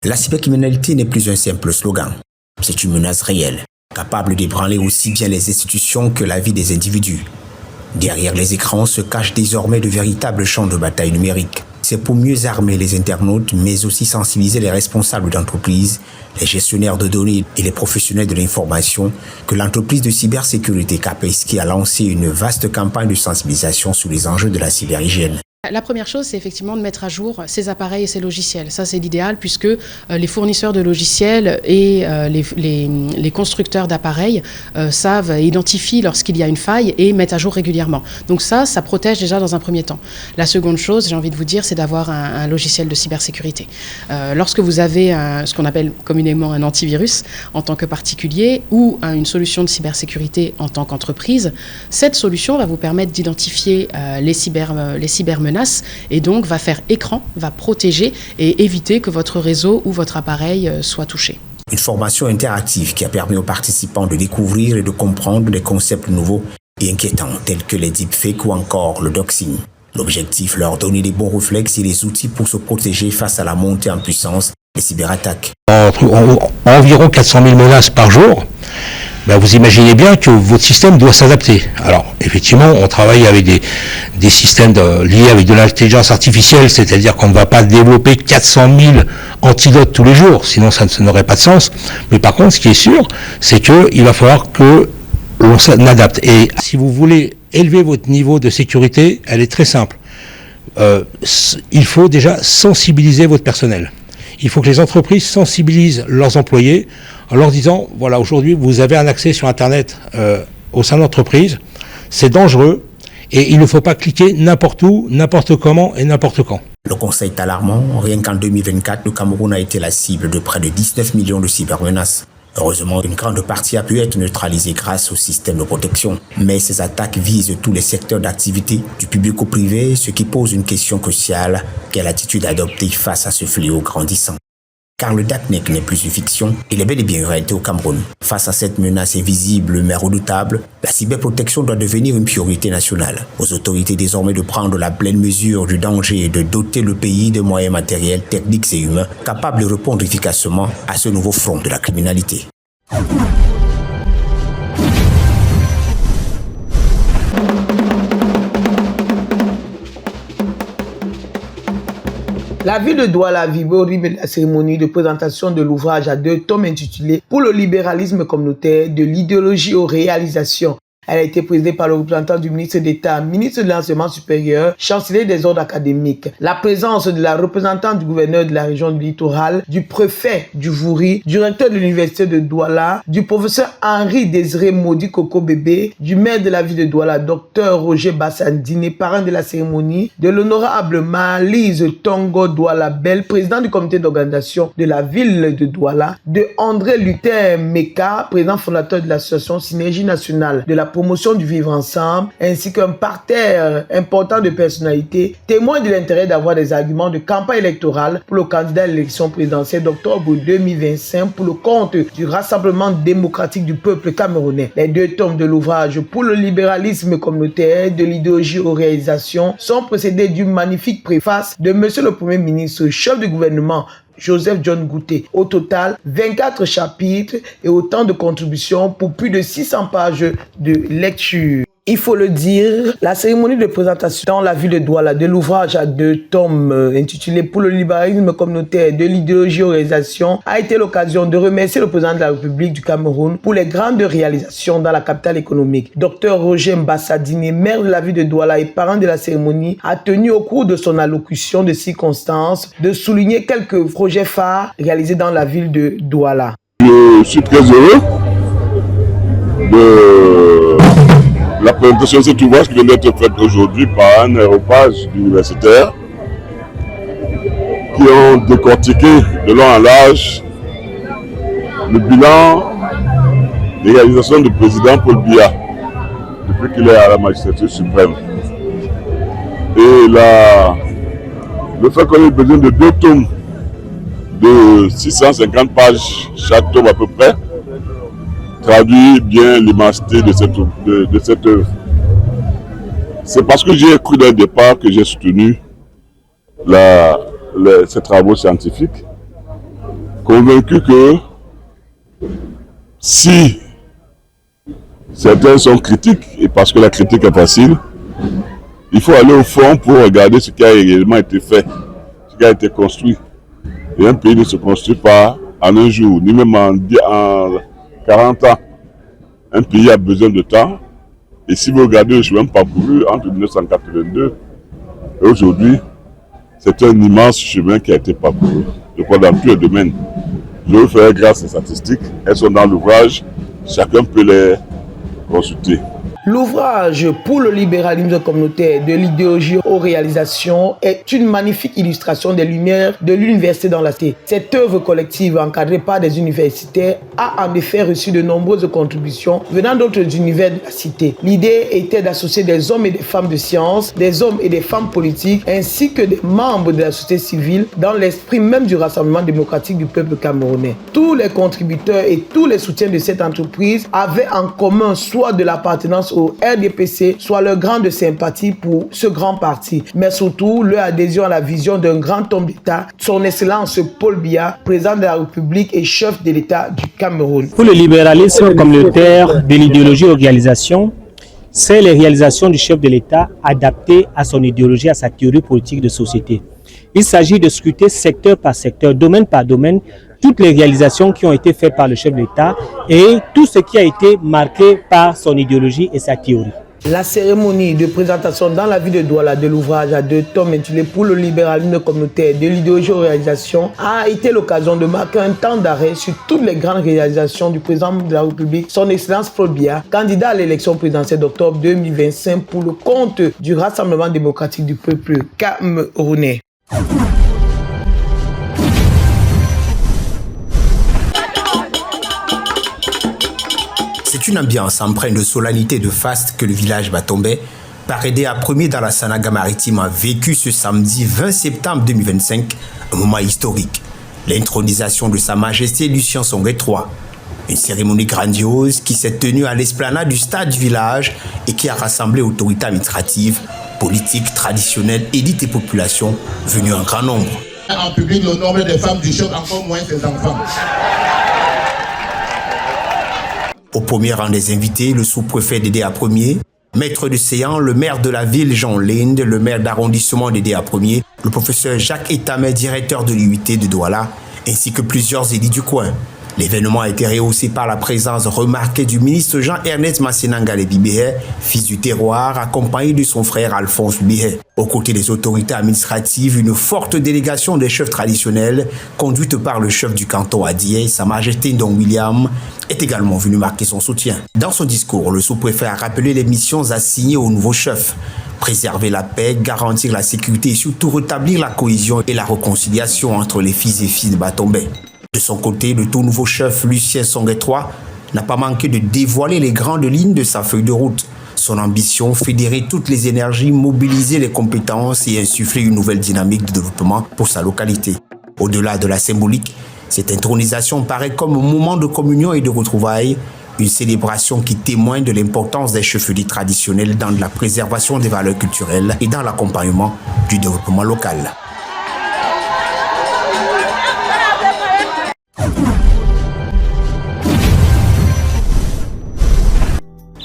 La cybercriminalité n'est plus un simple slogan. C'est une menace réelle, capable d'ébranler aussi bien les institutions que la vie des individus. Derrière les écrans se cachent désormais de véritables champs de bataille numériques. C'est pour mieux armer les internautes, mais aussi sensibiliser les responsables d'entreprises, les gestionnaires de données et les professionnels de l'information que l'entreprise de cybersécurité Kaspersky a lancé une vaste campagne de sensibilisation sur les enjeux de la cyberhygiène. La première chose, c'est effectivement de mettre à jour ces appareils et ces logiciels. Ça, c'est l'idéal puisque les fournisseurs de logiciels et les constructeurs d'appareils savent et identifient lorsqu'il y a une faille et mettent à jour régulièrement. Donc ça protège déjà dans un premier temps. La seconde chose, j'ai envie de vous dire, c'est d'avoir un logiciel de cybersécurité. Lorsque vous avez ce qu'on appelle communément un antivirus en tant que particulier ou une solution de cybersécurité en tant qu'entreprise, cette solution va vous permettre d'identifier les cybermenaces et donc va faire écran, va protéger et éviter que votre réseau ou votre appareil soit touché. Une formation interactive qui a permis aux participants de découvrir et de comprendre des concepts nouveaux et inquiétants tels que les deepfakes ou encore le doxing. L'objectif, leur donner les bons réflexes et les outils pour se protéger face à la montée en puissance des cyberattaques. Environ 400 000 menaces par jour. Vous imaginez bien que votre système doit s'adapter. Alors, effectivement, on travaille avec des systèmes liés avec de l'intelligence artificielle, c'est-à-dire qu'on ne va pas développer 400 000 antidotes tous les jours, sinon ça n'aurait pas de sens. Mais par contre, ce qui est sûr, c'est qu'il va falloir que l'on s'adapte. Et si vous voulez élever votre niveau de sécurité, elle est très simple. Il faut déjà sensibiliser votre personnel. Il faut que les entreprises sensibilisent leurs employés en leur disant, voilà, aujourd'hui, vous avez un accès sur Internet au sein de l'entreprise, c'est dangereux et il ne faut pas cliquer n'importe où, n'importe comment et n'importe quand. Le constat est alarmant. Rien qu'en 2024, le Cameroun a été la cible de près de 19 millions de cybermenaces. Heureusement, une grande partie a pu être neutralisée grâce au système de protection. Mais ces attaques visent tous les secteurs d'activité, du public au privé, ce qui pose une question cruciale. Quelle attitude adopter face à ce fléau grandissant? Car le darknet n'est plus une fiction, il est bel et bien une réalité au Cameroun. Face à cette menace invisible mais redoutable, la cyberprotection doit devenir une priorité nationale. Aux autorités désormais de prendre la pleine mesure du danger et de doter le pays de moyens matériels, techniques et humains capables de répondre efficacement à ce nouveau front de la criminalité. La ville de Douala a vibré au rythme de la cérémonie de présentation de l'ouvrage à 2 tomes intitulé « Pour le libéralisme communautaire, de l'idéologie aux réalisations ». Elle a été présidée par le représentant du ministre d'État, ministre de l'Enseignement supérieur, chancelier des ordres académiques. La présence de la représentante du gouverneur de la région du littoral, du préfet du Vouri, du recteur de l'université de Douala, du professeur Henri Désiré Maudit Coco Bébé, du maire de la ville de Douala, docteur Roger Bassandine, parrain de la cérémonie, de l'honorable Malise Tongo Douala Bel, président du comité d'organisation de la ville de Douala, de André Luther Meka, président fondateur de l'association Synergie nationale de la promotion du vivre ensemble, ainsi qu'un parterre important de personnalités, témoins de l'intérêt d'avoir des arguments de campagne électorale pour le candidat à l'élection présidentielle d'octobre 2025 pour le compte du Rassemblement démocratique du peuple camerounais. Les 2 tomes de l'ouvrage Pour le libéralisme communautaire, de l'idéologie aux réalisations sont précédés d'une magnifique préface de Monsieur le Premier ministre, chef du gouvernement, Joseph John Gouté. Au total, 24 chapitres et autant de contributions pour plus de 600 pages de lecture. Il faut le dire, la cérémonie de présentation dans la ville de Douala de l'ouvrage à 2 tomes intitulé Pour le libéralisme communautaire, de l'idéologie aux réalisations a été l'occasion de remercier le président de la République du Cameroun pour les grandes réalisations dans la capitale économique. Dr Roger Mbassadine, maire de la ville de Douala et parrain de la cérémonie, a tenu au cours de son allocution de circonstances de souligner quelques projets phares réalisés dans la ville de Douala. Je suis très heureux de la présentation de cet ouvrage qui vient d'être faite aujourd'hui par un aéropage universitaire qui ont décortiqué de long en large le bilan des réalisations du président Paul Biya depuis qu'il est à la magistrature suprême. Et le fait qu'on ait besoin de 2 tomes de 650 pages chaque tome à peu près traduit bien l'immensité de cette œuvre. C'est parce que j'ai cru dès le départ que j'ai soutenu ces travaux scientifiques convaincu que si certains sont critiques, et parce que la critique est facile, il faut aller au fond pour regarder ce qui a réellement été fait, ce qui a été construit. Et un pays ne se construit pas en un jour, ni même en 40 ans. Un pays a besoin de temps. Et si vous regardez le chemin parcouru entre 1982 et aujourd'hui, c'est un immense chemin qui a été parcouru. Je crois dans tous les domaines. Je veux faire grâce aux statistiques. Elles sont dans l'ouvrage. Chacun peut les consulter. L'ouvrage pour le libéralisme communautaire de l'idéologie aux réalisations est une magnifique illustration des lumières de l'université dans la cité. Cette œuvre collective encadrée par des universitaires a en effet reçu de nombreuses contributions venant d'autres univers de la cité. L'idée était d'associer des hommes et des femmes de science, des hommes et des femmes politiques, ainsi que des membres de la société civile dans l'esprit même du Rassemblement démocratique du peuple camerounais. Tous les contributeurs et tous les soutiens de cette entreprise avaient en commun soit de l'appartenance au RDPC, soit leur grande sympathie pour ce grand parti, mais surtout leur adhésion à la vision d'un grand homme d'État, son Excellence Paul Biya, président de la République et chef de l'État du Cameroun. Pour le libéralisme communautaire de l'idéologie aux réalisations, c'est les réalisations du chef de l'État adaptées à son idéologie, à sa théorie politique de société. Il s'agit de scruter secteur par secteur, domaine par domaine, toutes les réalisations qui ont été faites par le chef de l'État et tout ce qui a été marqué par son idéologie et sa théorie. La cérémonie de présentation dans la ville de Douala de l'ouvrage à 2 tomes intitulé pour le libéralisme communautaire de l'idéologie aux réalisations a été l'occasion de marquer un temps d'arrêt sur toutes les grandes réalisations du président de la République, son Excellence Paul Biya, candidat à l'élection présidentielle d'octobre 2025 pour le compte du Rassemblement démocratique du peuple camerounais. C'est une ambiance empreinte de solennité et de faste que le village Batombé, paradé à premier dans la Sanaga maritime, a vécu ce samedi 20 septembre 2025, un moment historique. L'intronisation de Sa Majesté Lucien Songhé III. Une cérémonie grandiose qui s'est tenue à l'esplanade du stade du village et qui a rassemblé autorités administratives, politiques, traditionnelles, élites et populations venues en grand nombre. En public, le nombre des femmes du choc, encore moins ses enfants. Au premier rang des invités, le sous-préfet d'Edea Premier, maître de séance, le maire de la ville Jean Linde, le maire d'arrondissement d'Edea Premier, le professeur Jacques Etamé, directeur de l'UIT de Douala, ainsi que plusieurs élites du coin. L'événement a été rehaussé par la présence remarquée du ministre Jean-Ernest Massenangale Bibéhe, fils du terroir, accompagné de son frère Alphonse Bibéhe. Aux côtés des autorités administratives, une forte délégation des chefs traditionnels, conduite par le chef du canton Adié, Sa Majesté Ndong William, est également venu marquer son soutien. Dans son discours, le sous-préfet a rappelé les missions assignées au nouveau chef. Préserver la paix, garantir la sécurité et surtout rétablir la cohésion et la réconciliation entre les fils et filles de Batombé. De son côté, le tout nouveau chef Lucien Songhé III n'a pas manqué de dévoiler les grandes lignes de sa feuille de route. Son ambition, fédérer toutes les énergies, mobiliser les compétences et insuffler une nouvelle dynamique de développement pour sa localité. Au-delà de la symbolique, cette intronisation paraît comme un moment de communion et de retrouvailles, une célébration qui témoigne de l'importance des chefferies traditionnelles dans la préservation des valeurs culturelles et dans l'accompagnement du développement local.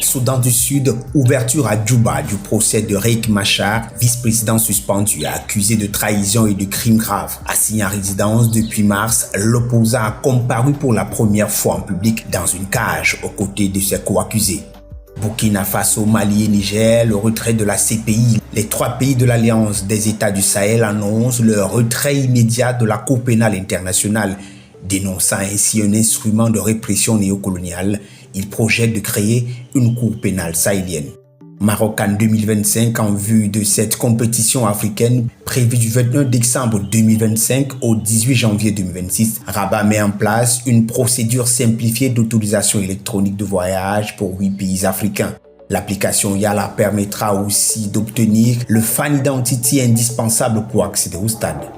Soudan du Sud, ouverture à Djouba du procès de Riek Machar, vice-président suspendu, accusé de trahison et de crimes graves. Assigné à résidence depuis mars, l'opposant a comparu pour la première fois en public dans une cage aux côtés de ses co-accusés. Burkina Faso, Mali et Niger, le retrait de la CPI. Les 3 pays de l'Alliance des États du Sahel annoncent leur retrait immédiat de la Cour pénale internationale, dénonçant ainsi un instrument de répression néocoloniale. Il projette de créer une cour pénale sahélienne. Maroc en 2025 en vue de cette compétition africaine prévue du 29 décembre 2025 au 18 janvier 2026. Rabat met en place une procédure simplifiée d'autorisation électronique de voyage pour 8 pays africains. L'application Yala permettra aussi d'obtenir le Fan Identity indispensable pour accéder au stade.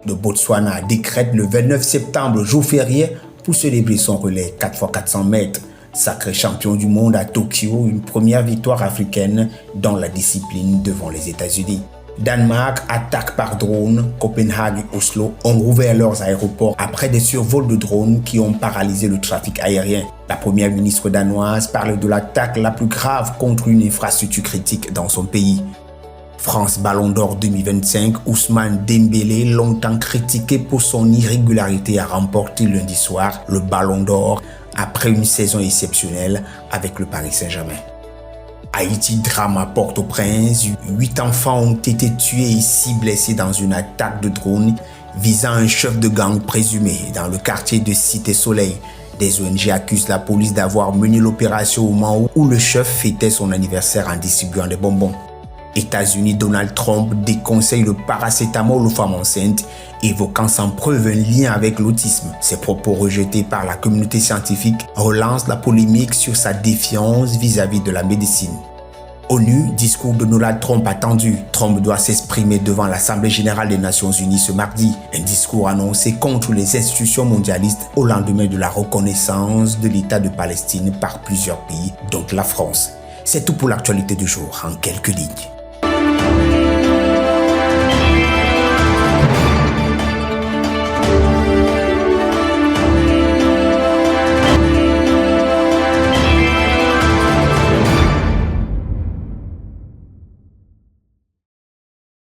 Le Botswana décrète le 29 septembre jour férié pour célébrer son relais 4x400 mètres. Sacré champion du monde à Tokyo, une première victoire africaine dans la discipline devant les États-Unis. Danemark, attaque par drone, Copenhague et Oslo ont rouvert leurs aéroports après des survols de drones qui ont paralysé le trafic aérien. La première ministre danoise parle de l'attaque la plus grave contre une infrastructure critique dans son pays. France Ballon d'Or 2025, Ousmane Dembélé, longtemps critiqué pour son irrégularité, a remporté lundi soir le Ballon d'Or après une saison exceptionnelle avec le Paris Saint-Germain. Haïti, drame à Port-au-Prince. 8 enfants ont été tués et 6 blessés dans une attaque de drone visant un chef de gang présumé dans le quartier de Cité Soleil. Des ONG accusent la police d'avoir mené l'opération au moment où le chef fêtait son anniversaire en distribuant des bonbons. États-Unis, Donald Trump déconseille le paracétamol aux femmes enceintes, évoquant sans preuve un lien avec l'autisme. Ces propos rejetés par la communauté scientifique relancent la polémique sur sa défiance vis-à-vis de la médecine. ONU, discours de Donald Trump attendu. Trump doit s'exprimer devant l'Assemblée générale des Nations unies ce mardi. Un discours annoncé contre les institutions mondialistes au lendemain de la reconnaissance de l'État de Palestine par plusieurs pays, dont la France. C'est tout pour l'actualité du jour en quelques lignes.